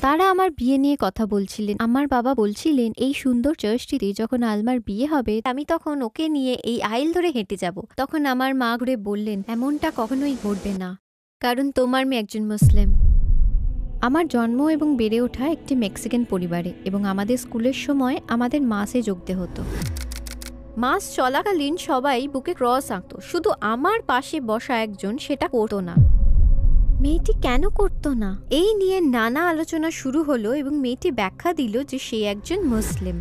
তারা আমার বিয়ে নিয়ে কথা বলছিলেন। আমার বাবা বলছিলেন এই সুন্দর চার্চটিতে যখন আলমার বিয়ে হবে আমি তখন ওকে নিয়ে এই আইল ধরে হেঁটে যাব। তখন আমার মা ঘুরে বললেন, এমনটা কখনোই ঘটবে না, কারণ তোমার মেয়ে একজন মুসলিম। আমার জন্ম এবং বেড়ে ওঠা একটি মেক্সিকান পরিবারে, এবং আমাদের স্কুলের সময় আমাদের মাসে যোগতে হতো। মাস চলাকালীন সবাই বুকে ক্রস আঁকত, শুধু আমার পাশে বসা একজন সেটা করতো না। মেয়েটি কেন করতো না, এই নিয়ে নানা আলোচনা শুরু হলো এবং মেয়েটি ব্যাখ্যা দিল যে সে একজন মুসলিম।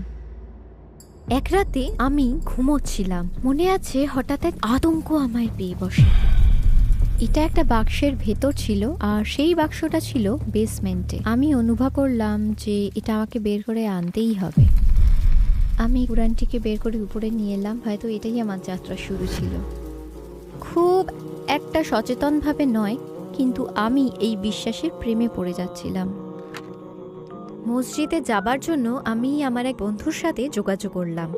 এক রাতে আমি ঘুমোচ্ছিলাম, মনে আছে হঠাৎ এক আতঙ্ক আমায় পেয়ে বসে। এটা একটা বাক্সের ভেতর ছিল, আর সেই বাক্সটা ছিল বেসমেন্টে। আমি অনুভব করলাম যে এটা আমাকে বের করে আনতেই হবে। আমি কুরআনটিকে বের করে উপরে নিয়ে এলাম, হয়তো এটাই আমার যাত্রা শুরু ছিল। খুব একটা সচেতনভাবে নয়, কিন্তু আমি এই বিশ্বাসের প্রেমে পড়ে যাচ্ছিলাম। মসজিদে যাবার জন্য আমি আমার এক বন্ধুর সাথে যোগাযোগ করলাম।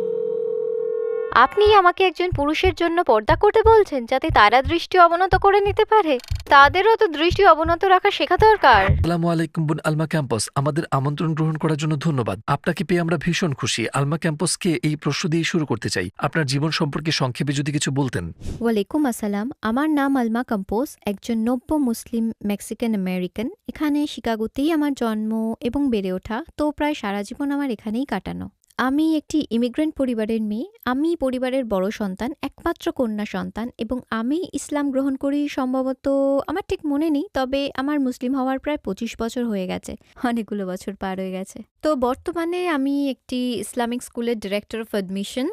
আপনি আমাকে একজন পুরুষের জন্য পর্দা করতে বলছেন, যাতে তারা দৃষ্টি অবনত করে নিতে পারে? তাদেরও তো দৃষ্টি অবনত রাখা শেখা দরকার। আসসালামু আলাইকুম বোন আলমা ক্যাম্পাস, আমাদের আমন্ত্রণ গ্রহণ করার জন্য ধন্যবাদ। আপনাকে পেয়ে আমরা ভীষণ খুশি। আলমা ক্যাম্পাসকে এই প্রশ্ন দিয়ে শুরু করতে চাই, আপনার জীবন সম্পর্কে সংক্ষেপে যদি কিছু বলতেন। ওয়ালাইকুম আসসালাম, আমার নাম আলমা কাম্পোস, একজন নব্য মুসলিম মেক্সিকান আমেরিকান। এখানে শিকাগোতেই আমার জন্ম এবং বেড়ে ওঠা, তো প্রায় সারা জীবন আমার এখানেই কাটানো। আমি একটি ইমিগ্রেন্ট পরিবারের মেয়ে। আমি পরিবারের বড় সন্তান, একমাত্র কন্যা সন্তান, এবং আমি ইসলাম গ্রহণ করি সম্ভবত, আমার ঠিক মনে নেই, তবে আমার মুসলিম হওয়ার প্রায় 25 বছর হয়ে গেছে, অনেকগুলো বছর পার হয়ে গেছে। তো বর্তমানে আমি একটি ইসলামিক স্কুলের ডিরেক্টর অফ অ্যাডমিশন,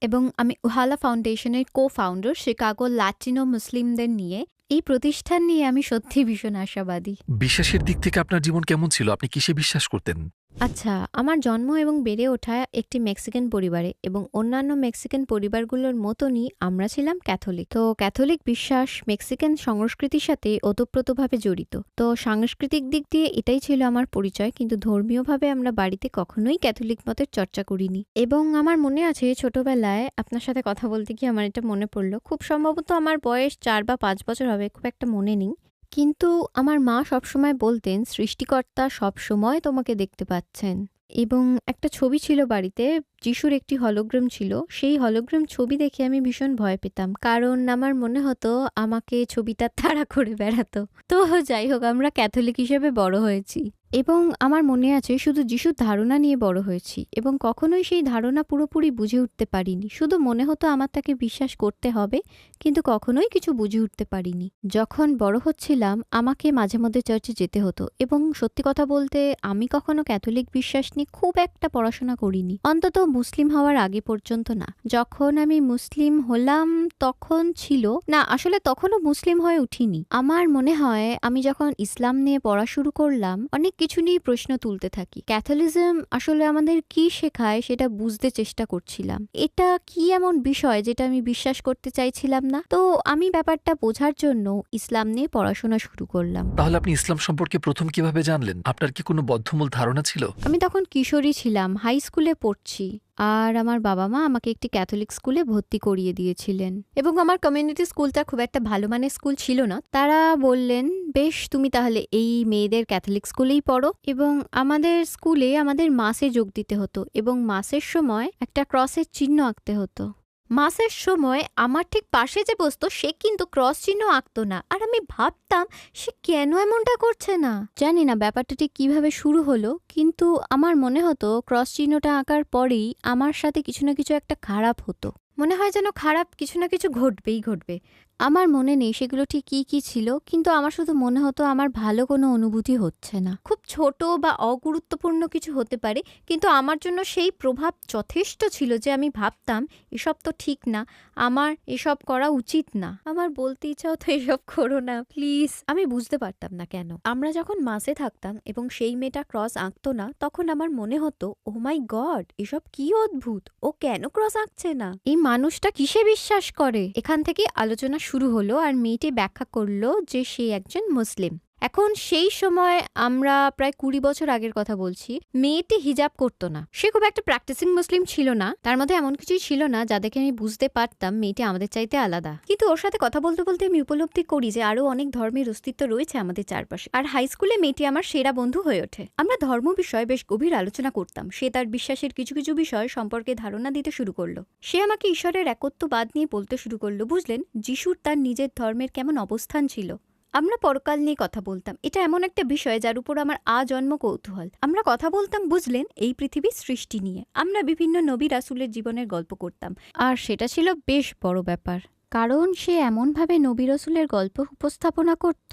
এবং আমি উহালা ফাউন্ডেশনের কো-ফাউন্ডার। শিকাগো ল্যাটিনো মুসলিমদের নিয়ে এই প্রতিষ্ঠান নিয়ে আমি সত্যি ভীষণ আশাবাদী। বিশ্বাসের দিক থেকে আপনার জীবন কেমন ছিল? আপনি কিসে বিশ্বাস করতেন? আচ্ছা, আমার জন্ম এবং বেড়ে ওঠা একটি মেক্সিকান পরিবারে, এবং অন্যান্য মেক্সিকান পরিবারগুলোর মতনই আমরা ছিলাম ক্যাথলিক। তো ক্যাথলিক বিশ্বাস মেক্সিকান সংস্কৃতির সাথে ওতপ্রোতভাবে জড়িত। তো সাংস্কৃতিক দিক দিয়ে এটাই ছিল আমার পরিচয়, কিন্তু ধর্মীয়ভাবে আমরা বাড়িতে কখনোই ক্যাথলিক মতের চর্চা করিনি। এবং আমার মনে আছে ছোটবেলায় আপনার সাথে কথা বলতে গিয়ে আমার এটা মনে পড়লো, খুব সম্ভবত আমার বয়স 4 বা 5 বছর হবে, খুব একটা মনে নেই। কিন্তু আমার মা সবসময় বলতেন, সৃষ্টিকর্তা সবসময় তোমাকে দেখতে পাচ্ছেন। এবং একটা ছবি ছিল বাড়িতে, যিশুর একটি হলোগ্রাম ছিল। সেই হলোগ্রাম ছবি দেখে আমি ভীষণ ভয় পেতাম, কারণ আমার মনে হতো আমাকে ছবিটা তাড়া করে বেড়াতো। তো যাই হোক, আমরা ক্যাথলিক হিসেবে বড় হয়েছি, এবং আমার মনে আছে শুধু যিশুর ধারণা নিয়ে বড় হয়েছি, এবং কখনোই সেই ধারণা পুরোপুরি বুঝে উঠতে পারিনি। শুধু মনে হতো আমার তাকে বিশ্বাস করতে হবে, কিন্তু কখনোই কিছু বুঝে উঠতে পারিনি। যখন বড় হচ্ছিলাম আমাকে মাঝে মধ্যে চার্চে যেতে হতো, এবং সত্যি কথা বলতে আমি কখনো ক্যাথলিক বিশ্বাস নিয়ে খুব একটা পড়াশোনা করিনি, অন্তত মুসলিম হওয়ার আগে পর্যন্ত না। যখন আমি মুসলিম হলাম তখন ছিল না, আসলে তখনও মুসলিম হয়ে উঠিনি। আমার মনে হয় আমি যখন ইসলাম নিয়ে পড়া শুরু করলাম, অনেক কিছু নিয়ে প্রশ্ন তুলতে থাকি। ক্যাথলিজম আসলে আমাদের কি শেখায় সেটা বুঝতে চেষ্টা করছিলাম। এটা কি এমন বিষয় যেটা আমি বিশ্বাস করতে চাইছিলাম না? তো আমি ব্যাপারটা বোঝার জন্য ইসলাম নিয়ে পড়াশোনা শুরু করলাম। তাহলে আপনি ইসলাম সম্পর্কে প্রথম কিভাবে জানলেন? আপনার কি কোনো বদ্ধমূল ধারণা ছিল? আমি তখন কিশোরী ছিলাম, হাই স্কুলে পড়ছি, আর আমার বাবা মা আমাকে একটি ক্যাথলিক স্কুলে ভর্তি করিয়ে দিয়েছিলেন। এবং আমার কমিউনিটি স্কুলটা খুব একটা ভালো মানের স্কুল ছিল না। তারা বললেন, বেশ, তুমি তাহলে এই মেয়েদের ক্যাথলিক স্কুলেই পড়ো। এবং আমাদের স্কুলে আমাদের মাসে যোগ দিতে হতো, এবং মাসের সময় একটা ক্রসের চিহ্ন আঁকতে হতো। মাসের সময় আমার ঠিক পাশে যে বসতো সে কিন্তু ক্রস চিহ্ন আঁকতো না, আর আমি ভাবতাম সে কেন এমনটা করছে না। জানি না ব্যাপারটা ঠিক কিভাবে শুরু হলো, কিন্তু আমার মনে হতো ক্রস চিহ্নটা আঁকার পরেই আমার সাথে কিছু না কিছু একটা খারাপ হতো। মনে হয় যেন খারাপ কিছু না কিছু ঘটবেই ঘটবে। আমার মনে নেই সেগুলো ঠিক কি কি ছিল, কিন্তু আমার শুধু মনে হতো আমার ভালো কোনো অনুভূতি হচ্ছে না। খুব ছোট বা অগুরুত্বপূর্ণ কিছু হতে পারে, কিন্তু আমার জন্য সেই প্রভাব যথেষ্ট ছিল যে আমি ভাবতাম এসব তো ঠিক না, আমার এসব করা উচিত না। আমার বলতে ইচ্ছা হতো এসব করো না প্লিজ। আমি বুঝতে পারতাম না কেন। আমরা যখন মাসে থাকতাম এবং সেই মেয়েটা ক্রস আঁকতো না, তখন আমার মনে হতো, ও মাই গড, এসব কি অদ্ভুত, ও কেন ক্রস আঁকছে না, এই মানুষটা কিসে বিশ্বাস করে। এখান থেকে আলোচনা শুরু হলো, আর মেয়েটি ব্যাখ্যা করলো যে সে একজন মুসলিম। এখন সেই সময় আমরা প্রায় 20 বছর আগের কথা বলছি, মেয়েটি হিজাব করতো না। সে খুব একটা প্র্যাকটিসিং মুসলিম ছিল না, তার মধ্যে এমন কিছুই ছিল না যা দেখে আমি বুঝতে পারতাম মেয়েটি আমাদের চাইতে আলাদা। কিন্তু ওর সাথে কথা বলতে বলতে আমি উপলব্ধি করি যে আরো অনেক ধর্মের অস্তিত্ব রয়েছে আমাদের চারপাশে। আর হাই স্কুলে মেয়েটি আমার সেরা বন্ধু হয়ে ওঠে। আমরা ধর্ম বিষয়ে বেশ গভীর আলোচনা করতাম। সে তার বিশ্বাসের কিছু কিছু বিষয় সম্পর্কে ধারণা দিতে শুরু করলো। সে আমাকে ঈশ্বরের একত্ববাদ নিয়ে বলতে শুরু করলো। বুঝলেন, যিশুর তার নিজের ধর্মের কেমন অবস্থান ছিল। আমরা পরকাল নিয়ে কথা বলতাম। এটা এমন একটা বিষয় যার উপর আমার আজন্ম কৌতূহল। আমরা কথা বলতাম, বুঝলেন, এই পৃথিবীর সৃষ্টি নিয়ে। আমরা বিভিন্ন নবী রাসূলের জীবনের গল্প করতাম। আর সেটা ছিল বেশ বড় ব্যাপার, কারণ সে এমনভাবে নবী রাসূলের গল্প উপস্থাপনা করত,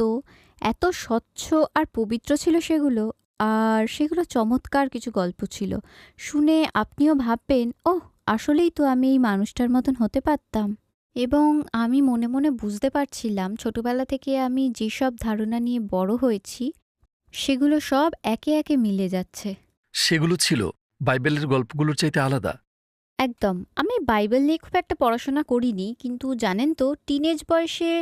এত স্বচ্ছ আর পবিত্র ছিল সেগুলো। আর সেগুলো চমৎকার কিছু গল্প ছিল। শুনে আপনিও ভাববেন, ওহ, আসলেই তো আমি এই মানুষটার মতন হতে পারতাম। এবং আমি মনে মনে বুঝতে পারছিলাম ছোটবেলা থেকে আমি যেসব ধারণা নিয়ে বড় হয়েছি সেগুলো সব একে একে মিলে যাচ্ছে। সেগুলো ছিল বাইবেলের গল্পগুলোর চাইতে আলাদা। একদম। আমি বাইবেল নিয়ে খুব একটা পড়াশোনা করিনি, কিন্তু জানেন তো, টিনেজ বয়সে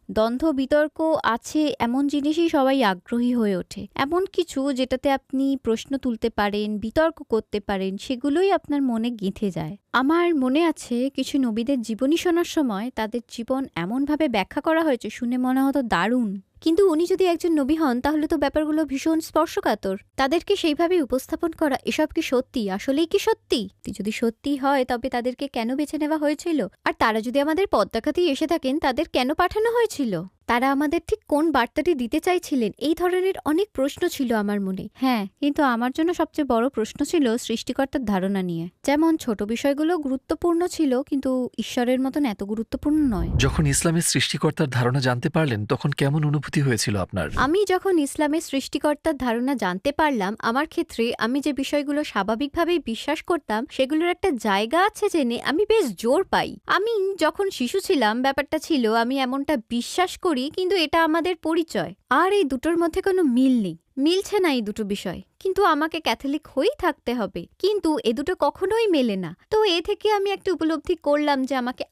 দ্বন্দ্ব বিতর্ক আছে এমন জিনিসই সবাই আগ্রহী হয়ে ওঠে। এমন কিছু যেটাতে আপনি প্রশ্ন তুলতে পারেন, বিতর্ক করতে পারেন, সেগুলোই আপনার মনে গেঁথে যায়। আমার মনে আছে কিছু নবীদের জীবনী শোনার সময় তাদের জীবন এমনভাবে ব্যাখ্যা করা হয়েছে, শুনে মনে হতো দারুণ। কিন্তু উনি যদি একজন নবী হন তাহলে তো ব্যাপারগুলো ভীষণ স্পর্শকাতর। তাদেরকে সেইভাবে উপস্থাপন করা, এসব কি সত্যি, আসলেই কি সত্যি? যদি সত্যি হয় তবে তাদেরকে কেন বেছে নেওয়া হয়েছিল? আর তারা যদি আমাদের পথ দেখাতেই এসে থাকেন, তাদের কেন পাঠানো হয়েছিল? তারা আমাদের ঠিক কোন বার্তাটি দিতে চাইছিলেন? এই ধরনের অনেক প্রশ্ন ছিল আমার মনে। হ্যাঁ, কিন্তু আমার জন্য সবচেয়ে বড় প্রশ্ন ছিল সৃষ্টিকর্তার ধারণা নিয়ে। যেমন ছোট বিষয়গুলো গুরুত্বপূর্ণ ছিল, কিন্তু ঈশ্বরের মতন এত গুরুত্বপূর্ণ নয়। যখন ইসলামের সৃষ্টিকর্তার ধারণা জানতে পারলেন তখন কেমন অনুভূতি হয়েছিল আপনার? আমি যখন ইসলামের সৃষ্টিকর্তার ধারণা জানতে পারলাম, আমার ক্ষেত্রে আমি যে বিষয়গুলো স্বাভাবিকভাবেই বিশ্বাস করতাম সেগুলোর একটা জায়গা আছে জেনে আমি বেশ জোর পাই। আমি যখন শিশু ছিলাম ব্যাপারটা ছিল আমি এমনটা বিশ্বাস করি, কিন্তু এটা আমাদের পরিচয়। আর এই দুটোর মধ্যে কোনো মিল নেই, মিলছে না এই দুটো বিষয়। কিন্তু আমাকে ক্যাথলিক হয়েই থাকতে হবে, কিন্তু এ দুটো কখনোই মেলে না। তো এ থেকে আমি একটা উপলব্ধি করলাম যে আমাকে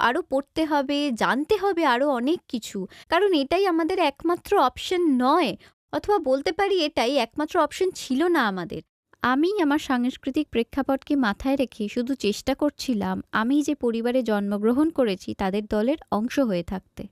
আরো পড়তে হবে, জানতে হবে আরো অনেক কিছু, কারণ এটাই আমাদের একমাত্র অপশন নয়, অথবা বলতে পারি এটাই একমাত্র অপশন ছিল না আমাদের। আমি আমার সাংস্কৃতিক প্রেক্ষাপটকে মাথায় রেখে শুধু চেষ্টা করছিলাম আমি যে পরিবারে জন্মগ্রহণ করেছি তাদের দলের অংশ হয়ে থাকতে।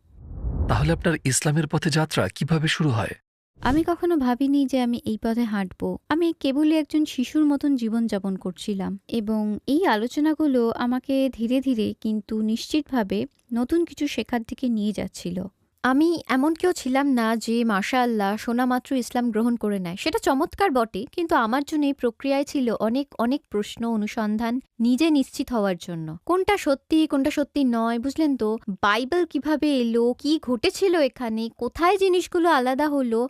তাহলে আপনার ইসলামের পথে যাত্রা কিভাবে শুরু হয়? আমি কখনো ভাবিনি যে আমি এই পথে হাঁটব। আমি কেবলই একজন শিশুর মতন জীবনযাপন করছিলাম, এবং এই আলোচনাগুলো আমাকে ধীরে ধীরে কিন্তু নিশ্চিতভাবে নতুন কিছু শেখার দিকে নিয়ে যাচ্ছিল। আমি এমন কেউ ছিলাম না যে মাশাআল্লাহ শোনামাত্র ইসলাম গ্রহণ করে নেয়। সেটা চমৎকার বটে, কিন্তু আমার জন্য এই প্রক্রিয়ায় ছিল অনেক অনেক প্রশ্ন, অনুসন্ধান, নিজে নিশ্চিত হওয়ার জন্য কোনটা সত্যি কোনটা সত্যি নয়। বুঝলেন তো, বাইবেল কিভাবে এলো, কি ঘটেছিল এখানে, কোথায় জিনিসগুলো আলাদা হলো।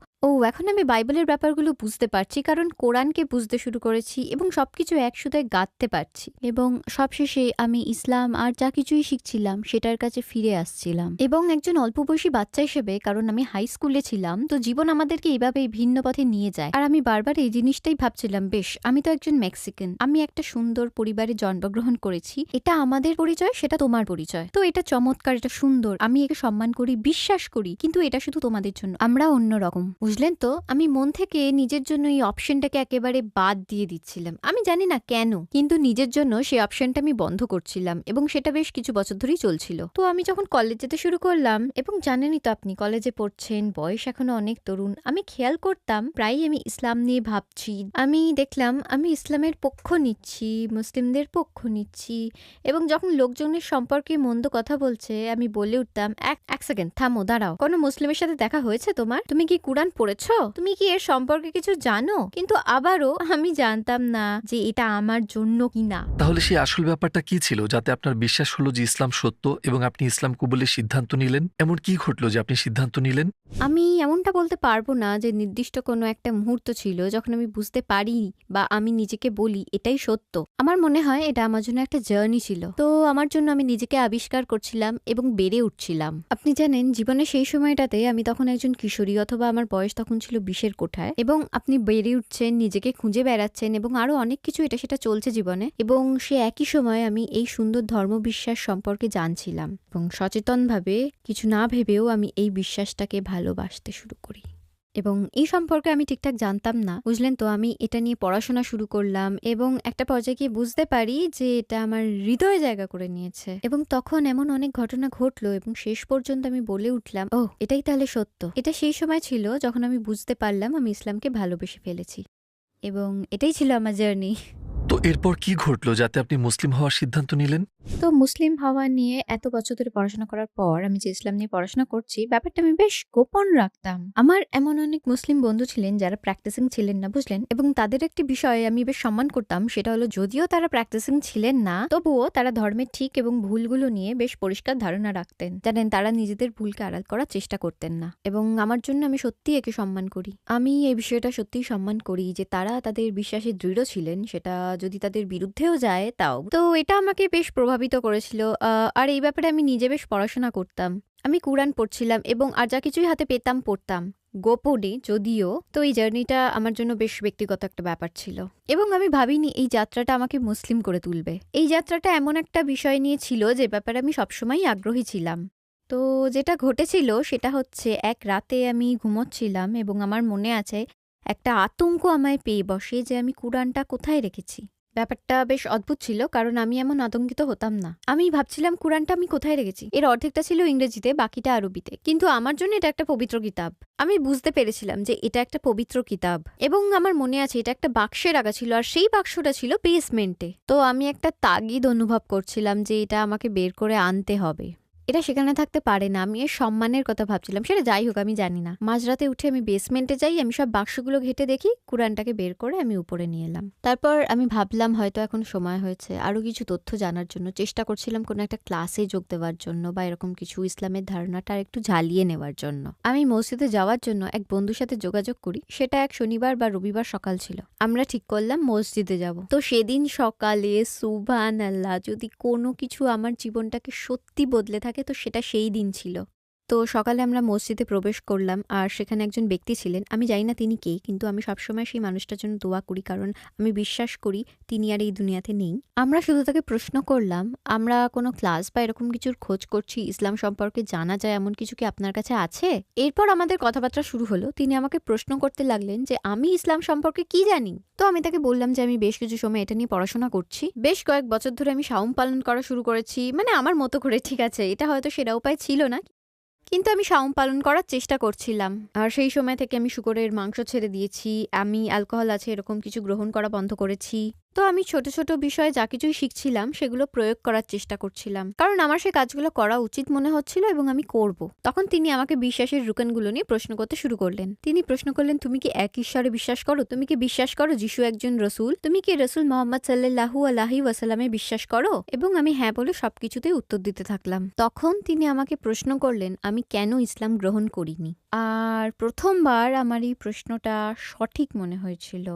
এখন আমি বাইবেলের ব্যাপারগুলো বুঝতে পারছি, কারণ কোরআনকে বুঝতে শুরু করেছি এবং সবকিছু একসাথে গাঁথতে পারছি। এবং সবশেষে আমি ইসলাম আর যা কিছুই শিখছিলাম সেটার কাছে ফিরে আসছিলাম। এবং একজন অল্প বয়সী বাচ্চা হিসেবে, কারণ আমি হাই স্কুলে ছিলাম, তো জীবন আমাদেরকে এইভাবে ভিন্ন পথে নিয়ে যায়। আর আমি বারবার এই জিনিসটাই ভাবছিলাম, বেশ, আমি তো একজন মেক্সিকান, আমি একটা সুন্দর পরিবারে জন্মগ্রহণ করেছি, এটা আমাদের পরিচয়, সেটা তোমার পরিচয়, তো এটা চমৎকার, এটা সুন্দর, আমি একে সম্মান করি, বিশ্বাস করি, কিন্তু এটা শুধু তোমাদের জন্য, আমরা অন্যরকম। বুঝলেন তো, আমি মন থেকে নিজের জন্য এই অপশনটাকে একেবারে বাদ দিয়ে দিচ্ছিলাম। আমি জানি না কেন, কিন্তু নিজের জন্য সেই অপশনটা আমি বন্ধ করছিলাম, এবং সেটা বেশ কিছু বছর ধরেই চলছিল। তো আমি যখন কলেজ যেতে শুরু করলাম, এবং জানেনই তো আপনি কলেজে পড়ছেন, বয়স এখনো অনেক তরুণ, আমি খেয়াল করতাম প্রায়ই আমি ইসলাম নিয়ে ভাবছি। আমি দেখলাম আমি ইসলামের পক্ষ নিচ্ছি, মুসলিমদের পক্ষ নিচ্ছি, এবং যখন লোকজনের সম্পর্কে মন্দ কথা বলছে আমি বলে উঠতাম, এক সেকেন্ড থামো, দাঁড়াও, কোনো মুসলিমের সাথে দেখা হয়েছে তোমার? তুমি কি কুরআন পড়েছো? তুমি কি এর সম্পর্কে কিছু জানো? কিন্তু আবারও আমি জানতাম না যে এটা আমার জন্য কিনা। তাহলে সেই আসল ব্যাপারটা কি ছিল যাতে আপনার বিশ্বাস হলো যে ইসলাম সত্য এবং আপনি ইসলাম কবুলের সিদ্ধান্ত নিলেন? এমন কি ঘটলো যে আপনি সিদ্ধান্ত নিলেন? আমি এমনটা বলতে পারবো না যে নির্দিষ্ট কোনো একটা মুহূর্ত ছিল যখন আমি বুঝতে পারি বা আমি নিজেকে বলি এটাই সত্য। আমার মনে হয় এটা আমার জন্য একটা জার্নি ছিল। তো আমার জন্য আমি নিজেকে আবিষ্কার করছিলাম এবং বেড়ে উঠছিলাম। আপনি জানেন, জীবনে সেই সময়টাতে আমি তখন একজন কিশোরী, অথবা আমার বয়স তখন ছিল 20-এর কোঠায়, এবং আপনি বেড়ে উঠছেন, নিজেকে খুঁজে বেড়াচ্ছেন, এবং আরো অনেক কিছু এটা সেটা চলছে জীবনে। এবং সে একই সময় আমি এই সুন্দর ধর্মবিশ্বাস সম্পর্কে জানছিলাম, এবং সচেতনভাবে কিছু না ভেবেও আমি এই বিশ্বাসটাকে ভালোবাসতে শুরু করি। এবং এই সম্পর্কে আমি ঠিকঠাক জানতাম না, বুঝলেন তো। আমি এটা নিয়ে পড়াশোনা শুরু করলাম এবং একটা পর্যায়ে গিয়ে বুঝতে পারি যে এটা আমার হৃদয়ে জায়গা করে নিয়েছে। এবং তখন এমন অনেক ঘটনা ঘটলো এবং শেষ পর্যন্ত আমি বলে উঠলাম, ওহ, এটাই তাহলে সত্য। এটা সেই সময় ছিল যখন আমি বুঝতে পারলাম আমি ইসলামকে ভালোবেসে ফেলেছি, এবং এটাই ছিল আমার জার্নি। তো এরপর কি ঘটলো যাতে আপনি মুসলিম হওয়ার সিদ্ধান্ত নিলেন? তো মুসলিম হওয়া নিয়ে এত বছর ধরে পড়াশোনা করার পর আমি যে ইসলাম নিয়ে পড়াশোনা করছি, ব্যাপারটা আমি বেশ গোপন রাখতাম। আমার এমন অনেক মুসলিম বন্ধু ছিলেন যারা প্র্যাকটিসিং ছিলেন না, বুঝলেন। এবং তাদের একটি বিষয়ে আমি বেশ সম্মান করতাম, সেটা হলো যদিও তারা প্র্যাকটিসিং ছিলেন না, তবুও তারা ধর্মের ঠিক এবং ভুলগুলো নিয়ে বেশ পরিষ্কার ধারণা রাখতেন। জানেন, তারা নিজেদের ভুলকে আড়াল করার চেষ্টা করতেন না, এবং আমার জন্য আমি সত্যিই একে সম্মান করি। আমি এই বিষয়টা সত্যিই সম্মান করি যে তারা তাদের বিশ্বাসে দৃঢ় ছিলেন, সেটা যদি তাদের বিরুদ্ধেও যায় তাও। তো এটা আমাকে বেশ প্রভাবিত করেছিল। আর এই ব্যাপারে আমি নিজে বেশ পড়াশোনা করতাম। আমি কুরআন পড়ছিলাম এবং আর যা কিছুই হাতে পেতাম পড়তাম, গোপনে যদিও। তো এই জার্নিটা আমার জন্য বেশ ব্যক্তিগত একটা ব্যাপার ছিল, এবং আমি ভাবিনি এই যাত্রাটা আমাকে মুসলিম করে তুলবে। এই যাত্রাটা এমন একটা বিষয় নিয়ে ছিল যে ব্যাপারে আমি সবসময়ই আগ্রহী ছিলাম। তো যেটা ঘটেছিল সেটা হচ্ছে, এক রাতে আমি ঘুমোচ্ছিলাম এবং আমার মনে আছে একটা আতঙ্ক আমায় পেয়ে বসে যে আমি কুরআনটা কোথায় রেখেছি। ব্যাপারটা বেশ অদ্ভুত ছিল, কারণ আমি এমন আতঙ্কিত হতাম না। আমি ভাবছিলাম কুরআনটা আমি কোথায় রেখেছি। এর অর্ধেকটা ছিল ইংরেজিতে, বাকিটা আরবিতে, কিন্তু আমার জন্য এটা একটা পবিত্র কিতাব। আমি বুঝতে পেরেছিলাম যে এটা একটা পবিত্র কিতাব, এবং আমার মনে আছে এটা একটা বাক্সে রাখা ছিল, আর সেই বাক্সটা ছিল বেসমেন্টে। তো আমি একটা তাগিদ অনুভব করছিলাম যে এটা আমাকে বের করে আনতে হবে। এটা সেখানে থাকতে পারে না। আমি এর সম্মানের কথা ভাবছিলাম, সেটা যাই হোক আমি জানি না। মাঝরাতে উঠে আমি বেসমেন্টে যাই, আমি সব বাক্সগুলো ঘেটে দেখি, কুরআনটাকে বের করে আমি উপরে নিয়ে এলাম। তারপর আমি ভাবলাম হয়তো এখন সময় হয়েছে আরো কিছু তথ্য জানার জন্য। চেষ্টা করছিলাম কোনো একটা ক্লাসে যোগ দেওয়ার জন্য, বা এরকম কিছু ইসলামের ধারণাটা আর একটু ঝালিয়ে নেওয়ার জন্য। আমি মসজিদে যাওয়ার জন্য এক বন্ধুর সাথে যোগাযোগ করি। সেটা এক শনিবার বা রবিবার সকাল ছিল। আমরা ঠিক করলাম মসজিদে যাব। তো সেদিন সকালে সুবহানাল্লাহ, যদি কোনো কিছু আমার জীবনটাকে সত্যি বদলে থাকে তো সেটা সেই দিন ছিল। তো সকালে আমরা মসজিদে প্রবেশ করলাম, আর সেখানে একজন ব্যক্তি ছিলেন। আমি জানি না তিনি কে, কিন্তু আমি সবসময় সেই মানুষটার জন্য দোয়া করি, কারণ আমি বিশ্বাস করি তিনি আর এই দুনিয়াতে নেই। আমরা শুধু তাকে প্রশ্ন করলাম, আমরা কোনো ক্লাস বা এরকম কিছুর খোঁজ করছি, ইসলাম সম্পর্কে জানা যায় এমন কিছু কি আপনার কাছে আছে? এরপর আমাদের কথাবার্তা শুরু হলো। তিনি আমাকে প্রশ্ন করতে লাগলেন যে আমি ইসলাম সম্পর্কে কি জানি। তো আমি তাকে বললাম যে আমি বেশ কিছু সময় এটা নিয়ে পড়াশোনা করছি। বেশ কয়েক বছর ধরে আমি সাওম পালন করা শুরু করেছি, মানে আমার মতো করে। ঠিক আছে, এটা হয়তো সেরা উপায় ছিল না, কিন্তু আমি সাওম পালন করার চেষ্টা করছিলাম। আর সেই সময় থেকে আমি শুকরের মাংস ছেড়ে দিয়েছি। আমি অ্যালকোহল আছে এরকম কিছু গ্রহণ করা বন্ধ করেছি। তো আমি ছোট ছোট বিষয়ে যা কিছুই শিখছিলাম সেগুলো প্রয়োগ করার চেষ্টা করছিলাম, কারণ আমার সেই কাজগুলো করা উচিত মনে হচ্ছিল এবং আমি করব। তখন তিনি আমাকে বিশ্বাসের রুকানগুলো নিয়ে প্রশ্ন করতে শুরু করলেন। তিনি প্রশ্ন করলেন, তুমি কি এক ঈশ্বরে বিশ্বাস করো? তুমি কি বিশ্বাস করো যিশু একজন রসুল? তুমি কি রসুল মোহাম্মদ সাল্লাল্লাহু আলাইহি ওয়াসাল্লামে বিশ্বাস করো? এবং আমি হ্যাঁ বলে সবকিছুতেই উত্তর দিতে থাকলাম। তখন তিনি আমাকে প্রশ্ন করলেন আমি কেন ইসলাম গ্রহণ করিনি। আর প্রথমবার আমার এই প্রশ্নটা সঠিক মনে হয়েছিল।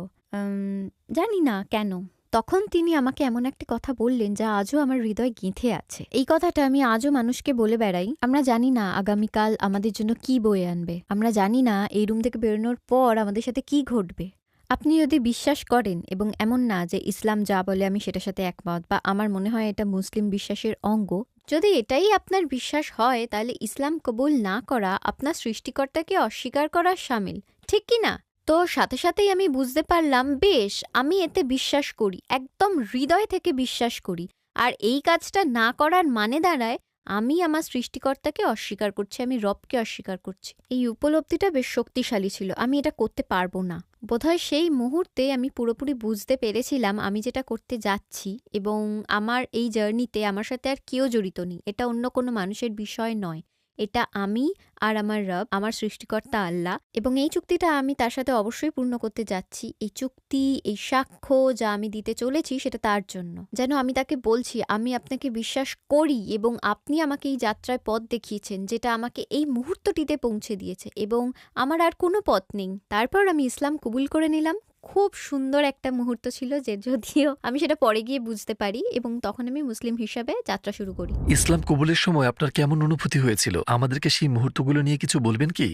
জানি না কেন। তখন তিনি আমাকে এমন একটা কথা বললেন যা আজও আমার হৃদয় গেঁথে আছে। এই কথাটা আমি আজও মানুষকে বলে বেড়াই। আমরা জানি না আগামীকাল আমাদের জন্য কি বয়ে আনবে। আমরা জানি না এই রুম থেকে বেরোনোর পর আমাদের সাথে কি ঘটবে। আপনি যদি বিশ্বাস করেন, এবং এমন না যে ইসলাম যা বলে আমি সেটার সাথে একমত, বা আমার মনে হয় এটা মুসলিম বিশ্বাসের অঙ্গ, যদি এটাই আপনার বিশ্বাস হয় তাহলে ইসলাম কবুল না করা আপনার সৃষ্টিকর্তাকে অস্বীকার করার শামিল, ঠিক কি না? তো সাথে সাথেই আমি বুঝতে পারলাম বেশ, আমি এতে বিশ্বাস করি, একদম হৃদয় থেকে বিশ্বাস করি। আর এই কাজটা না করার মানে দাঁড়ায় আমি আমার সৃষ্টিকর্তাকে অস্বীকার করছি, আমি রবকে অস্বীকার করছি। এই উপলব্ধিটা বেশ শক্তিশালী ছিল। আমি এটা করতে পারবো না। বোধহয় সেই মুহূর্তে আমি পুরোপুরি বুঝতে পেরেছিলাম আমি যেটা করতে যাচ্ছি, এবং আমার এই জার্নিতে আমার সাথে আর কেউ জড়িত নেই। এটা অন্য কোনো মানুষের বিষয় নয়। এটা আমি আর আমার রব, আমার সৃষ্টিকর্তা আল্লাহ, এবং এই চুক্তিটা আমি তার সাথে অবশ্যই পূর্ণ করতে যাচ্ছি। এই চুক্তি, এই সাক্ষ্য যা আমি দিতে চলেছি সেটা তার জন্য, যেন আমি তাকে বলছি আমি আপনাকে বিশ্বাস করি এবং আপনি আমাকে এই যাত্রায় পথ দেখিয়েছেন যেটা আমাকে এই মুহূর্তটিতে পৌঁছে দিয়েছে, এবং আমার আর কোনো পথ নেই। তারপর আমি ইসলাম কবুল করে নিলাম। খুব সুন্দর একটা মুহূর্ত ছিল, যে যদিও আমি সেটা পরে গিয়ে বুঝতে পারি, এবং তখন আমি মুসলিম হিসাবে যাত্রা শুরু করি। ইসলাম কবুলের সময় আপনার কেমন অনুভূতি হয়েছিল? আমাদেরকে সেই মুহূর্তগুলো নিয়ে কিছু বলবেন কি?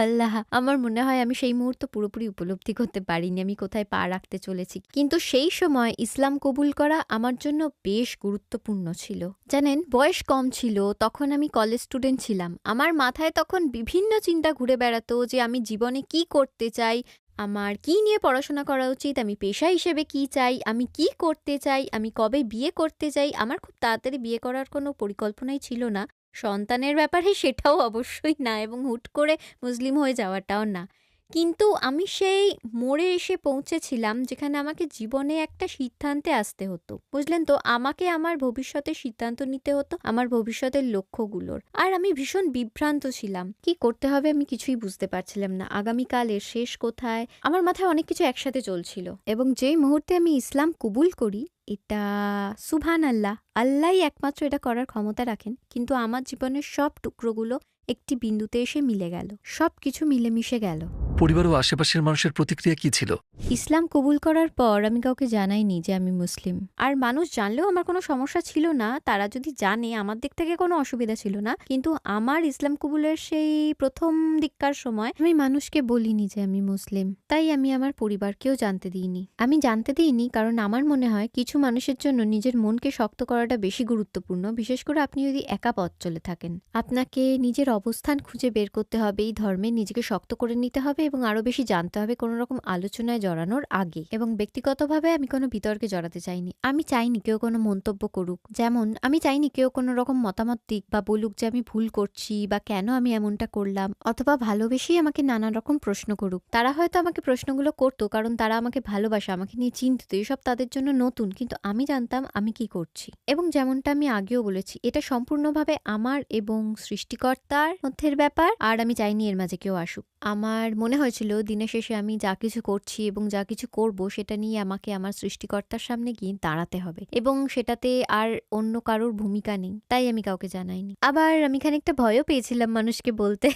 আল্লাহ, আমার মনে হয় আমি সেই মুহূর্ত পুরোপুরি উপলব্ধি করতে পারিনি আমি কোথায় পা রাখতে চলেছি। কিন্তু সেই সময় ইসলাম কবুল করা আমার জন্য বেশ গুরুত্বপূর্ণ ছিল। জানেন, বয়স কম ছিল, তখন আমি কলেজ স্টুডেন্ট ছিলাম। আমার মাথায় তখন বিভিন্ন চিন্তা ঘুরে বেড়াতো যে আমি জীবনে কি করতে চাই, আমার কি নিয়ে পড়াশোনা করা উচিত, আমি পেশা হিসেবে কি চাই, আমি কি করতে চাই, আমি কবে বিয়ে করতে চাই। আমার খুব তাড়াতাড়ি বিয়ে করার কোনো পরিকল্পনাই ছিল না। সন্তানের ব্যাপারে সেটাও অবশ্যই না, এবং হুট করে মুসলিম হয়ে যাওয়াটাও না। কিন্তু আমি সেই মোড়ে এসে পৌঁছেছিলাম যেখানে আমাকে জীবনে একটা সিদ্ধান্তে আসতে হতো। বুঝলেন তো, আমাকে আমার ভবিষ্যতের সিদ্ধান্ত নিতে হতো, আমার ভবিষ্যতের লক্ষ্যগুলোর। আর আমি ভীষণ বিভ্রান্ত ছিলাম, কি করতে হবে আমি কিছুই বুঝতে পারছিলাম না। আগামীকালের শেষ কোথায়, আমার মাথায় অনেক কিছু একসাথে চলছিল। এবং যেই মুহূর্তে আমি ইসলাম কবুল করি, এটা সুবহান আল্লাহ, আল্লাহই একমাত্র এটা করার ক্ষমতা রাখেন, কিন্তু আমার জীবনের সব টুকরোগুলো একটি বিন্দুতে এসে মিলে গেল, সব কিছু মিলেমিশে গেল। পরিবার ও আশেপাশের মানুষের প্রতিক্রিয়া কি ছিল? ইসলাম কবুল করার পর আমি কাউকে জানাইনি যে আমি মুসলিম। আর মানুষ জানলেও আমার কোনো সমস্যা ছিল না, তারা যদি জানে আমার দিক থেকে কোনো অসুবিধা ছিল না। কিন্তু আমার ইসলাম কবুলের সেই প্রথম দিককার সময় আমি মানুষকে বলিনি যে আমি মুসলিম, তাই আমি আমার পরিবারকেও জানতে দিইনি। আমি জানতে দিইনি কারণ আমার মনে হয় কিছু মানুষের জন্য নিজের মনকে শক্ত করাটা বেশি গুরুত্বপূর্ণ, বিশেষ করে আপনি যদি একা পথ চলে থাকেন। আপনাকে নিজের অবস্থান খুঁজে বের করতে হবে, এই ধর্মে নিজেকে শক্ত করে নিতে হবে এবং আরো বেশি জানতে হবে কোনো রকম আলোচনায় জড়ানোর আগে। এবং ব্যক্তিগতভাবে আমি কোনো বিতর্কে জড়াতে চাইনি। আমি চাইনি কেউ কোনো মন্তব্য করুক, যেমন আমি চাইনি কেউ কোনো রকম মতামত দিক বা বলুক যে আমি ভুল করছি বা কেন আমি এমনটা করলাম, অথবা ভালোবেসেই আমাকে নানা রকম প্রশ্ন করুক। তারা হয়তো আমাকে প্রশ্নগুলো করতো কারণ তারা আমাকে ভালোবাসে, আমাকে নিয়ে চিন্তিত, এসব তাদের জন্য নতুন, কিন্তু আমি জানতাম আমি কি করছি। এবং যেমনটা আমি আগেও বলেছি, এটা সম্পূর্ণভাবে আমার এবং সৃষ্টিকর্তার মধ্যের ব্যাপার, আর আমি চাইনি এর মাঝে কেউ আসুক। আমার মনে হয়েছিল দিনের শেষে আমি যা কিছু করছি এবং যা কিছু করব সেটা নিয়ে আমাকে আমার সৃষ্টিকর্তার সামনে গিয়ে দাঁড়াতে হবে, এবং সেটাতে আর অন্য কারোর ভূমিকা নেই, তাই আমি কাউকে জানাইনি। আবার আমি খানিকটা ভয়ও পেয়েছিলাম মানুষকে বলতে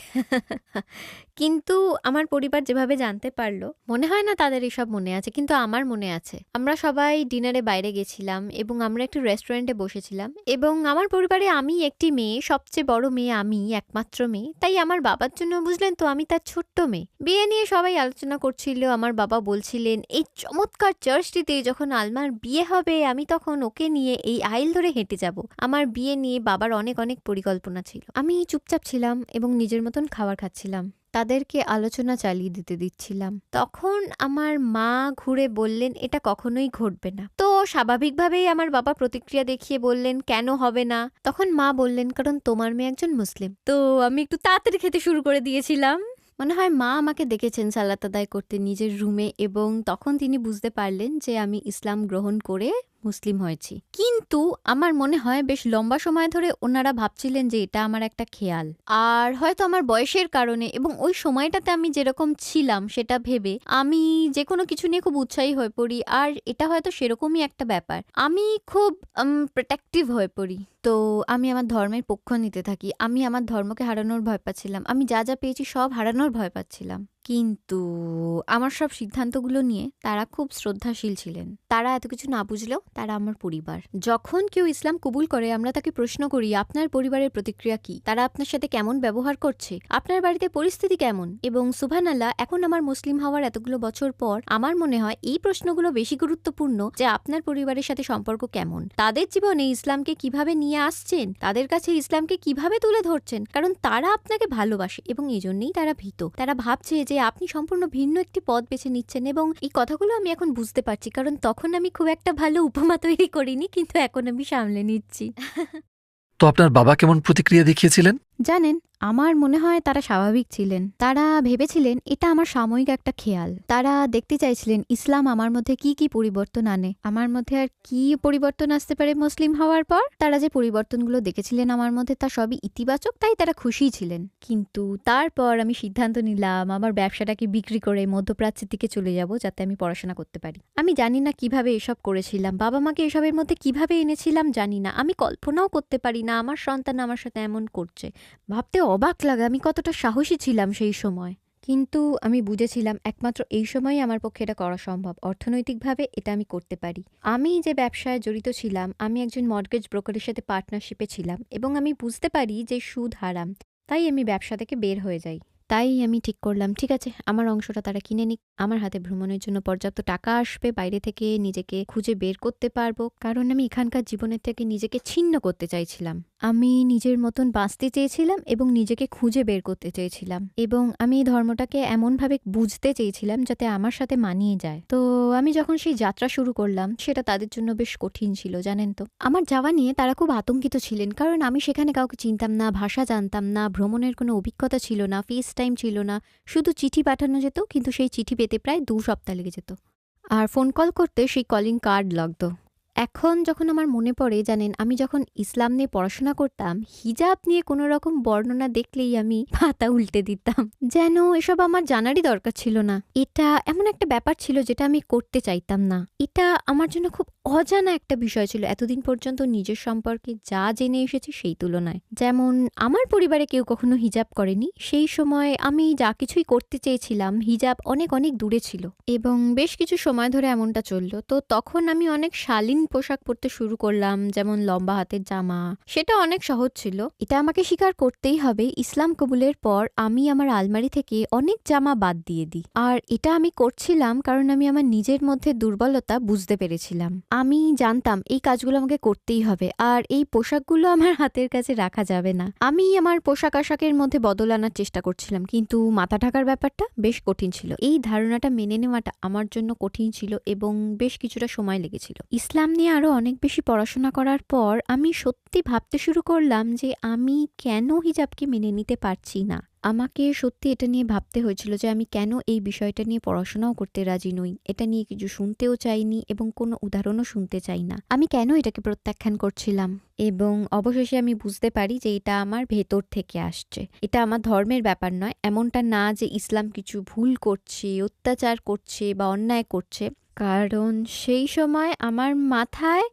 কিন্তু আমার পরিবার যেভাবে জানতে পারলো, মনে হয় না তাদের এসব মনে আছে, কিন্তু আমার মনে আছে। আমরা সবাই ডিনারে বাইরে গেছিলাম এবং আমরা একটু রেস্টুরেন্টে বসেছিলাম, এবং আমার পরিবারে আমি একটি মেয়ে, সবচেয়ে বড় মেয়ে আমি, একমাত্র মেয়ে, তাই আমার বাবার জন্য, বুঝলেন তো, আমি তার ছোট্ট মেয়ে। বিয়ে নিয়ে সবাই আলোচনা করছিল। আমার বাবা বলছিলেন এই চমৎকার চার্চটিতে যখন আলমার বিয়ে হবে আমি তখন ওকে নিয়ে এই আইল ধরে হেঁটে যাব। আমার বিয়ে নিয়ে বাবার অনেক অনেক পরিকল্পনা ছিল। আমি চুপচাপ ছিলাম এবং নিজের মতন খাবার খাচ্ছিলাম, তাদেরকে আলোচনা চালিয়ে দিতে দিচ্ছিলাম। তখন আমার মা ঘুরে বললেন এটা কখনোই ঘটবে না। তো স্বাভাবিকভাবেই আমার বাবা প্রতিক্রিয়া দেখিয়ে বললেন কেন হবে না। তখন মা বললেন কারণ তোমার মেয়ে একজন মুসলিম। তো আমি একটু তাড়াতাড়ি খেতে শুরু করে দিয়েছিলাম। মনে হয় মা আমাকে দেখেছেন সালাত আদায় করতে নিজের রুমে, এবং তখন তিনি বুঝতে পারলেন যে আমি ইসলাম গ্রহণ করে মুসলিম হয়েছি। কিন্তু আমার মনে হয় বেশ লম্বা সময় ধরে ওনারা ভাবছিলেন যে এটা আমার একটা খেয়াল, আর হয়তো আমার বয়সের কারণে এবং ওই সময়টাতে আমি যেরকম ছিলাম সেটা ভেবে আমি যে কোনো কিছু নিয়ে খুব উৎসাহী হয়ে পড়ি, আর এটা হয়তো সেরকমই একটা ব্যাপার। আমি খুব প্রোটেক্টিভ হয়ে পড়ি, তো আমি আমার ধর্মের পক্ষ নিতে থাকি। আমি আমার ধর্মকে হারানোর ভয় পাচ্ছিলাম, আমি যা যা পেয়েছি সব হারানোর ভয় পাচ্ছিলাম। কিন্তু আমার সব সিদ্ধান্তগুলো নিয়ে তারা খুব শ্রদ্ধাশীল ছিলেন। তারা এত কিছু না বুঝলেও তারা আমার পরিবার। যখন কেউ ইসলাম কবুল করে আমরা তাকে প্রশ্ন করি আপনার পরিবারের প্রতিক্রিয়া কি, তারা আপনার সাথে কেমন ব্যবহার করছে, আপনার বাড়িতে পরিস্থিতি কেমন। এবং সুবহানাল্লাহ, এখন আমার মুসলিম হওয়ার এতগুলো বছর পর আমার মনে হয় এই প্রশ্নগুলো বেশি গুরুত্বপূর্ণ যে আপনার পরিবারের সাথে সম্পর্ক কেমন, তাদের জীবনে ইসলামকে কিভাবে নিয়ে আসছেন, তাদের কাছে ইসলামকে কিভাবে তুলে ধরছেন, কারণ তারা আপনাকে ভালোবাসে এবং এজন্যই তারা ভীত। তারা ভাবছে যে আপনি সম্পূর্ণ ভিন্ন একটি পথ বেছে নিচ্ছেন। এবং এই কথাগুলো আমি এখন বুঝতে পারছি, কারণ তখন আমি খুব একটা ভালো উপমা তৈরি করিনি, কিন্তু এখন আমি সামলে নিচ্ছি। তো আপনার বাবা কেমন প্রতিক্রিয়া দেখিয়েছিলেন? জানেন, আমার মনে হয় তারা স্বাভাবিক ছিলেন। তারা ভেবেছিলেন এটা আমার সাময়িক একটা খেয়াল। তারা দেখতে চাইছিলেন ইসলাম আমার মধ্যে কি কি পরিবর্তন আনে, আমার মধ্যে আর কি পরিবর্তন আসতে পারে মুসলিম হওয়ার পর। তারা যে পরিবর্তনগুলো দেখেছিলেন আমার মধ্যে তা সবই ইতিবাচক, তাই তারা খুশি ছিলেন। কিন্তু তারপর আমি সিদ্ধান্ত নিলাম আমার ব্যবসাটাকে বিক্রি করে মধ্যপ্রাচ্যের দিকে চলে যাব, যাতে আমি পড়াশোনা করতে পারি। আমি জানি না কিভাবে এসব করেছিলাম, বাবা মাকে এসবের মধ্যে কিভাবে এনেছিলাম জানি না। আমি কল্পনাও করতে পারি না আমার সন্তান আমার সাথে এমন করছে। ভাবতে অবাক লাগে আমি কতটা সাহসী ছিলাম সেই সময়। কিন্তু আমি বুঝেছিলাম একমাত্র এই সময়ই আমার পক্ষে এটা করা সম্ভব। অর্থনৈতিকভাবে এটা আমি করতে পারি। আমি যে ব্যবসায় জড়িত ছিলাম, আমি একজন মর্টগেজ ব্রোকারের সাথে পার্টনারশিপে ছিলাম এবং আমি বুঝতে পারি যে সুদ হারাম। তাই আমি ব্যবসা থেকে বের হয়ে যাই। তাই আমি ঠিক করলাম, ঠিক আছে, আমার অংশটা তারা কিনে নিক। আমার হাতে ভ্রমণের জন্য পর্যাপ্ত টাকা আসবে, বাইরে থেকে নিজেকে খুঁজে বের করতে পারবো। কারণ আমি এখানকার জীবনের থেকে নিজেকে ছিন্ন করতে চাইছিলাম। আমি নিজের মতন বাঁচতে চেয়েছিলাম এবং নিজেকে খুঁজে বের করতে চেয়েছিলাম। এবং আমি এই ধর্মটাকে এমনভাবে বুঝতে চেয়েছিলাম যাতে আমার সাথে মানিয়ে যায়। তো আমি যখন সেই যাত্রা শুরু করলাম, সেটা তাদের জন্য বেশ কঠিন ছিল, জানেন তো। আমার যাওয়া নিয়ে তারা খুব আতঙ্কিত ছিলেন, কারণ আমি সেখানে কাউকে চিনতাম না, ভাষা জানতাম না, ভ্রমণের কোনো অভিজ্ঞতা ছিল না, ফেস টাইম ছিল না। শুধু চিঠি পাঠানো যেত, কিন্তু সেই চিঠি পেতে প্রায় 2 সপ্তাহ লেগে যেত। আর ফোন কল করতে সেই কলিং কার্ড লাগতো। এখন যখন আমার মনে পড়ে, জানেন, আমি যখন ইসলাম নিয়ে পড়াশোনা করতাম, হিজাব নিয়ে কোনো রকম বর্ণনা দেখলেই আমি পাতা উল্টে দিতাম। যেন এসব আমার জানারই দরকার ছিল না। এটা এমন একটা ব্যাপার ছিল যেটা আমি করতে চাইতাম না। এটা আমার জন্য খুব অজানা একটা বিষয় ছিল এতদিন পর্যন্ত নিজের সম্পর্কে যা জেনে এসেছি সেই তুলনায়। যেমন আমার পরিবারে কেউ কখনো হিজাব করেনি, সেই সময় আমি যা কিছুই করতে চেয়েছিলাম হিজাব অনেক অনেক দূরে ছিল এবং বেশ কিছু সময় ধরে এমনটা চলল। তো তখন আমি অনেক শালীন পোশাক পরতে শুরু করলাম, যেমন লম্বা হাতের জামা। সেটা অনেক সহজ ছিল। এটা আমাকে স্বীকার করতেই হবে, ইসলাম কবুলের পর আমি আমার আলমারি থেকে অনেক জামা বাদ দিয়ে দিই। আর এটা আমি করছিলাম কারণ আমি আমার নিজের মধ্যে দুর্বলতা বুঝতে পেরেছিলাম। আমি জানতাম এই কাজগুলো আমাকে করতেই হবে, আর এই পোশাকগুলো আমার হাতের কাছে রাখা যাবে না। আমি আমার পোশাক আশাকের মধ্যে বদল আনার চেষ্টা করছিলাম, কিন্তু মাথা ঢাকার ব্যাপারটা বেশ কঠিন ছিল। এই ধারণাটা মেনে নেওয়াটা আমার জন্য কঠিন ছিল এবং বেশ কিছুটা সময় লেগেছিল। ইসলাম নিয়ে আরো অনেক বেশি পড়াশোনা করার পর আমি সত্যি ভাবতে শুরু করলাম যে আমি কেন হিজাবকে মেনে নিতে পারছি না। আমাকে সত্যি এটা নিয়ে ভাবতে হয়েছিল যে আমি কেন এই বিষয়টা নিয়ে পড়াশোনাও করতে রাজি নই, এটা নিয়ে কিছু শুনতেও চাইনি এবং কোনো উদাহরণও শুনতে চাই না। আমি কেন এটাকে প্রত্যাখ্যান করছিলাম। এবং অবশেষে আমি বুঝতে পারি যে এটা আমার ভেতর থেকে আসছে। এটা আমার ধর্মের ব্যাপার নয়। এমনটা না যে ইসলাম কিছু ভুল করছে, অত্যাচার করছে বা অন্যায় করছে। কারণ সেই সময় আমার মাথায়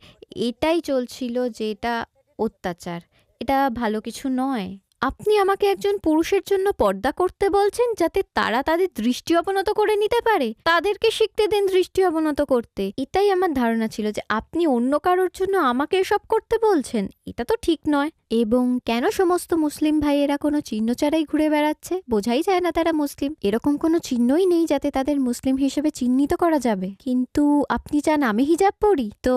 এটাই চলছিল যে এটা অত্যাচার, এটা ভালো কিছু নয়। আপনি আমাকে একজন পুরুষের জন্য পর্দা করতে বলছেন যাতে তারা তাদের দৃষ্টি অবনত করে নিতে পারে? তাদেরকে শিখতে দেন দৃষ্টি অবনত করতে। এটাই আমার ধারণা ছিল যে আপনি অন্য কারোর জন্য আমাকে এসব করতে বলছেন। এটা তো ঠিক নয়। এবং কেন সমস্ত মুসলিম ভাইয়েরা কোনো চিহ্ন ছাড়াই ঘুরে বেড়াচ্ছে? বোঝাই যায় না তারা মুসলিম। এরকম কোনো চিহ্নই নেই যাতে তাদের মুসলিম হিসেবে চিহ্নিত করা যাবে। কিন্তু আপনি চান আমি হিজাব পরি? তো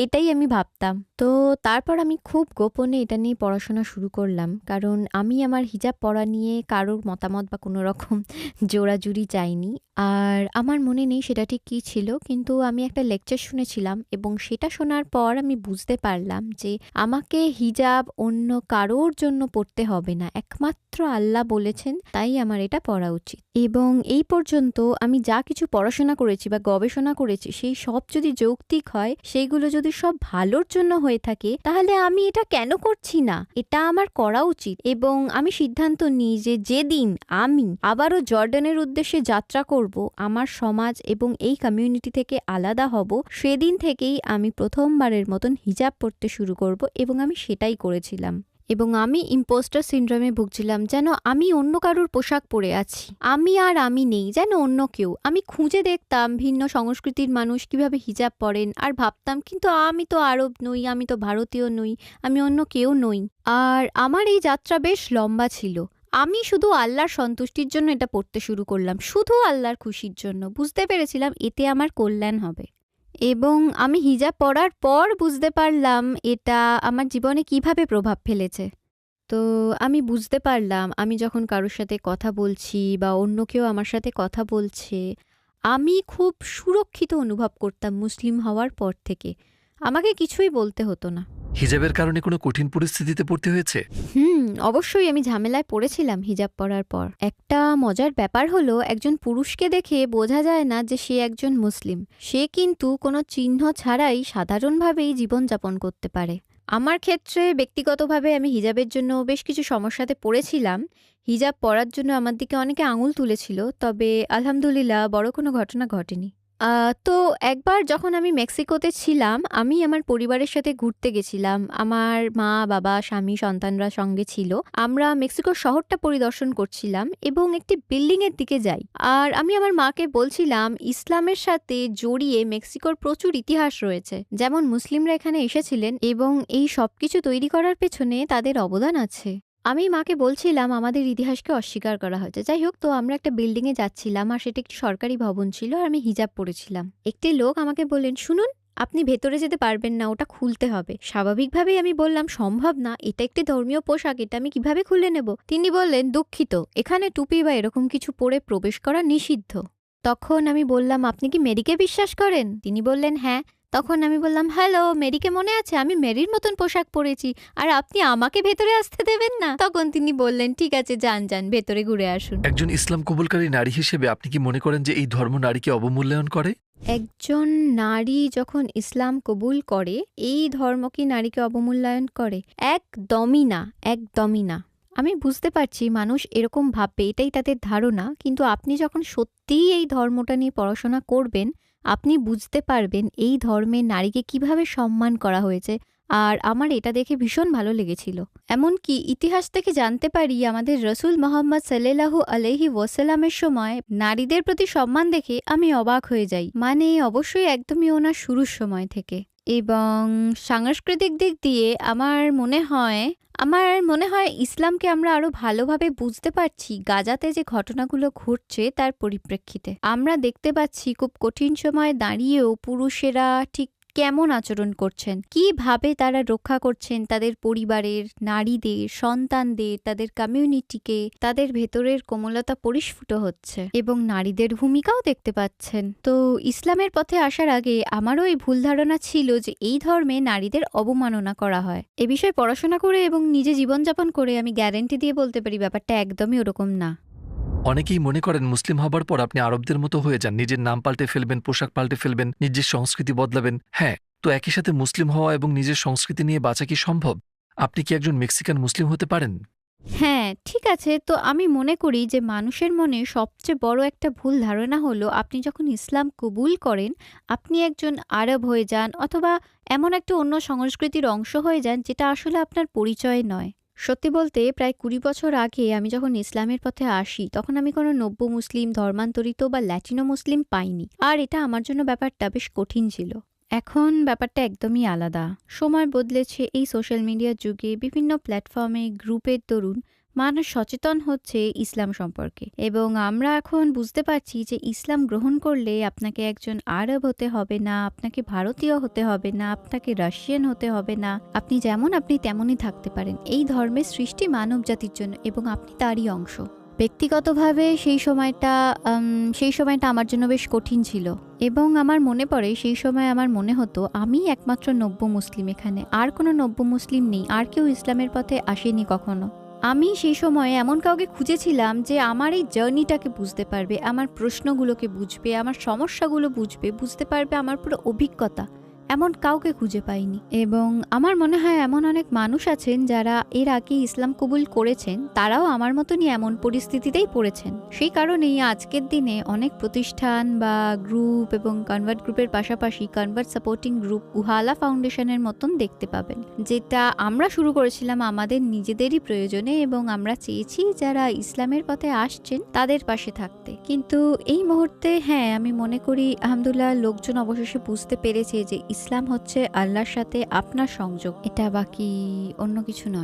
এটাই আমি ভাবতাম। তো তারপর আমি খুব গোপনে এটা নিয়ে পড়াশোনা শুরু করলাম, কারণ আমি আমার হিজাব পরা নিয়ে কারোর মতামত বা কোনো রকম জোরাজুরি চাইনি। আর আমার মনে নেই সেটা ঠিক কী ছিল, কিন্তু আমি একটা লেকচার শুনেছিলাম এবং সেটা শোনার পর আমি বুঝতে পারলাম যে আমাকে হিজাব অন্য কারোর জন্য পড়তে হবে না, একমাত্র আল্লাহ বলেছেন, তাই আমার এটা পড়া উচিত। এবং এই পর্যন্ত আমি যা কিছু পড়াশোনা করেছি বা গবেষণা করেছি সেই সব যদি যৌক্তিক হয়, সেইগুলো যদি সব ভালোর জন্য হয়ে থাকে, তাহলে আমি এটা কেন করছি না? এটা আমার করা উচিত। এবং আমি সিদ্ধান্ত নিই যে যেদিন আমি আবারও জর্ডানের উদ্দেশ্যে যাত্রা করব, আমার সমাজ এবং এই কমিউনিটি থেকে আলাদা হব, সেদিন থেকেই আমি প্রথমবারের মতন হিজাব পরতে শুরু করব এবং আমি সেটাই করেছিলাম। এবং আমি ইম্পোস্টার সিনড্রোমে ভুগছিলাম, যেন আমি অন্য কারোর পোশাক পরে আছি। আমি আর আমি নেই, যেন অন্য কেউ। আমি খুঁজে দেখতাম ভিন্ন সংস্কৃতির মানুষ কিভাবে হিজাব পরেন আর ভাবতাম, কিন্তু আমি তো আরব নই, আমি তো ভারতীয় নই, আমি অন্য কেউ নই। আর আমার এই যাত্রা বেশ লম্বা ছিল। আমি শুধু আল্লাহর সন্তুষ্টির জন্য এটা পড়তে শুরু করলাম, শুধু আল্লাহর খুশির জন্য। বুঝতে পেরেছিলাম এতে আমার কল্যাণ হবে। এবং আমি হিজাব পরার পর বুঝতে পারলাম এটা আমার জীবনে কিভাবে প্রভাব ফেলেছে। তো আমি বুঝতে পারলাম আমি যখন কারোর সাথে কথা বলছি বা অন্য কেউ আমার সাথে কথা বলছে, আমি খুব সুরক্ষিত অনুভব করতাম মুসলিম হওয়ার পর থেকে। আমাকে কিছুই বলতে হতো না। হিজাবের কারণে কোনো কঠিন পরিস্থিতিতে পড়তে হয়েছে? অবশ্যই আমি ঝামেলায় পড়েছিলাম হিজাব পরার পর। একটা মজার ব্যাপার হলো, একজন পুরুষকে দেখে বোঝা যায় না যে সে একজন মুসলিম। সে কিন্তু কোনো চিহ্ন ছাড়াই সাধারণভাবেই জীবনযাপন করতে পারে। আমার ক্ষেত্রে ব্যক্তিগতভাবে আমি হিজাবের জন্য বেশ কিছু সমস্যাতে পড়েছিলাম। হিজাব পরার জন্য আমার দিকে অনেকে আঙুল তুলেছিল, তবে আলহামদুলিল্লাহ বড় কোনো ঘটনা ঘটেনি। তো একবার যখন আমি মেক্সিকোতে ছিলাম, আমি আমার পরিবারের সাথে ঘুরতে গেছিলাম। আমার মা, বাবা, স্বামী, সন্তানরা সঙ্গে ছিল। আমরা মেক্সিকো শহরটা পরিদর্শন করছিলাম এবং একটি বিল্ডিং এর দিকে যাই। আর আমি আমার মাকে বলছিলাম, ইসলামের সাথে জড়িয়ে মেক্সিকোর প্রচুর ইতিহাস রয়েছে। যেমন মুসলিমরা এখানে এসেছিলেন এবং এই সবকিছু তৈরি করার পেছনে তাদের অবদান আছে। আমি মাকে বলছিলাম আমাদের ইতিহাসকে অস্বীকার করা হয়েছে। যাই হোক, তো আমরা একটা বিল্ডিং এ যাচ্ছিলাম আর সেটা একটি সরকারি ভবন ছিল আর আমি হিজাব পরেছিলাম। একটি লোক আমাকে বললেন, শুনুন, আপনি ভেতরে যেতে পারবেন না, ওটা খুলতে হবে। স্বাভাবিকভাবেই আমি বললাম, সম্ভব না, এটা একটি ধর্মীয় পোশাক, এটা আমি কিভাবে খুলে নেব? তিনি বললেন, দুঃখিত, এখানে টুপি বা এরকম কিছু পরে প্রবেশ করা নিষিদ্ধ। তখন আমি বললাম, আপনি কি মেরিকে বিশ্বাস করেন? তিনি বললেন, হ্যাঁ। তখন আমি বললাম, হ্যালো, মেরিকে মনে আছে? আমি মেরির মতন পোশাক পরেছি, আর আপনি আমাকে ভেতরে আসতে দেবেন না? তখন তিনি বললেন, ঠিক আছে, যান যান, ভেতরে ঘুরে আসুন। একজন ইসলাম কবুলকারী নারী হিসেবে আপনি কি মনে করেন যে এই ধর্ম নারীকে অবমূল্যায়ন করে? একজন নারী যখন ইসলাম কবুল করে, এই ধর্ম কি নারীকে অবমূল্যায়ন করে? একদমই না, একদমই না। আমি বুঝতে পারছি মানুষ এরকম ভাববে, এটাই তাদের ধারণা। কিন্তু আপনি যখন সত্যিই এই ধর্মটা নিয়ে পড়াশোনা করবেন, আপনি বুঝতে পারবেন এই ধর্মে নারীকে কিভাবে সম্মান করা হয়েছে। আর আমার এটা দেখে ভীষণ ভালো লেগেছিল। এমনকি ইতিহাস থেকে জানতে পারি, আমাদের রসুল মোহাম্মদ সাল্লাল্লাহু আলাইহি ওয়াসাল্লামের সময় নারীদের প্রতি সম্মান দেখে আমি অবাক হয়ে যাই। মানে অবশ্যই একদমই ওনার শুরুর সময় থেকে। এবং সাংস্কৃতিক দিক দিয়ে আমার মনে হয় ইসলামকে আমরা আরো ভালোভাবে বুঝতে পারছি গাজাতে যে ঘটনাগুলো ঘটছে তার পরিপ্রেক্ষিতে। আমরা দেখতে পাচ্ছি খুব কঠিন সময়ে দাঁড়িয়েও পুরুষেরা ঠিক কেমন আচরণ করছেন, কিভাবে তারা রক্ষা করছেন তাদের পরিবারের, নারীদের, সন্তানদের, তাদের কমিউনিটিকে। তাদের ভেতরের কোমলতা পরিস্ফুট হচ্ছে এবং নারীদের ভূমিকাও দেখতে পাচ্ছেন। তো ইসলামের পথে আসার আগে আমারও এই ভুল ধারণা ছিল যে এই ধর্মে নারীদের অবমাননা করা হয়। এ বিষয়ে পড়াশোনা করে এবং নিজে জীবনযাপন করে আমি গ্যারান্টি দিয়ে বলতে পারি ব্যাপারটা একদমই ওরকম না। অনেকেই মনে করেন মুসলিম হবার পর আপনি আরবদের মতো হয়ে যান, নিজের নাম পাল্টে ফেলবেন, পোশাক পাল্টে ফেলবেন, নিজের সংস্কৃতি বদলাবেন। হ্যাঁ, তো একই সাথে মুসলিম হওয়া এবং নিজের সংস্কৃতি নিয়ে বাঁচা কি সম্ভব? আপনি কি একজন মেক্সিকান মুসলিম হতে পারেন? হ্যাঁ, ঠিক আছে। তো আমি মনে করি যে মানুষের মনে সবচেয়ে বড় একটা ভুল ধারণা হলো, আপনি যখন ইসলাম কবুল করেন, আপনি একজন আরব হয়ে যান অথবা এমন একটা অন্য সংস্কৃতির অংশ হয়ে যান যেটা আসলে আপনার পরিচয় নয়। সত্যি বলতে প্রায় ২০ বছর আগে আমি যখন ইসলামের পথে আসি, তখন আমি কোনো নব্য মুসলিম, ধর্মান্তরিত বা ল্যাটিনো মুসলিম পাইনি। আর এটা আমার জন্য ব্যাপারটা বেশ কঠিন ছিল। এখন ব্যাপারটা একদমই আলাদা। সময় বদলেছে। এই সোশ্যাল মিডিয়ার যুগে বিভিন্ন প্ল্যাটফর্মে, গ্রুপের দরুন মানুষ সচেতন হচ্ছে ইসলাম সম্পর্কে। এবং আমরা এখন বুঝতে পারছি যে ইসলাম গ্রহণ করলে আপনাকে একজন আরব হতে হবে না, আপনাকে ভারতীয় হতে হবে না, আপনাকে রাশিয়ান হতে হবে না। আপনি যেমন আপনি তেমনই থাকতে পারেন। এই ধর্মের সৃষ্টি মানব জাতির জন্য এবং আপনি তারই অংশ। ব্যক্তিগতভাবে সেই সময়টা আমার জন্য বেশ কঠিন ছিল। এবং আমার মনে পড়ে সেই সময় আমার মনে হতো আমি একমাত্র নব্য মুসলিম এখানে, আর কোনো নব্য মুসলিম নেই, আর কেউ ইসলামের পথে আসেনি কখনো। আমি সেই সময় এমন কাউকে খুঁজেছিলাম যে আমার এই জার্নিটাকে বুঝতে পারবে, আমার প্রশ্নগুলোকে বুঝবে, আমার সমস্যাগুলো বুঝবে, বুঝতে পারবে আমার পুরো অভিজ্ঞতা। এমন কাউকে খুঁজে পাইনি। এবং আমার মনে হয় এমন অনেক মানুষ আছেন যারা এর আগে ইসলাম কবুল করেছেন, তারাও আমার মতনই এমন পরিস্থিতিতেই পড়েছেন। সেই কারণেই আজকের দিনে অনেক প্রতিষ্ঠান বা গ্রুপ এবং কনভার্ট গ্রুপের পাশাপাশি কনভার্ট সাপোর্টিং গ্রুপ উহালা ফাউন্ডেশনের মতন দেখতে পাবেন, যেটা আমরা শুরু করেছিলাম আমাদের নিজেদেরই প্রয়োজনে এবং আমরা চেয়েছি যারা ইসলামের পথে আসছেন তাদের পাশে থাকতে। কিন্তু এই মুহূর্তে হ্যাঁ, আমি মনে করি আলহামদুলিল্লাহ লোকজন অবশেষে বুঝতে পেরেছে যে ইসলাম হচ্ছে আল্লাহর সাথে আপনার সংযোগ, এটা বাকি অন্য কিছু নয়।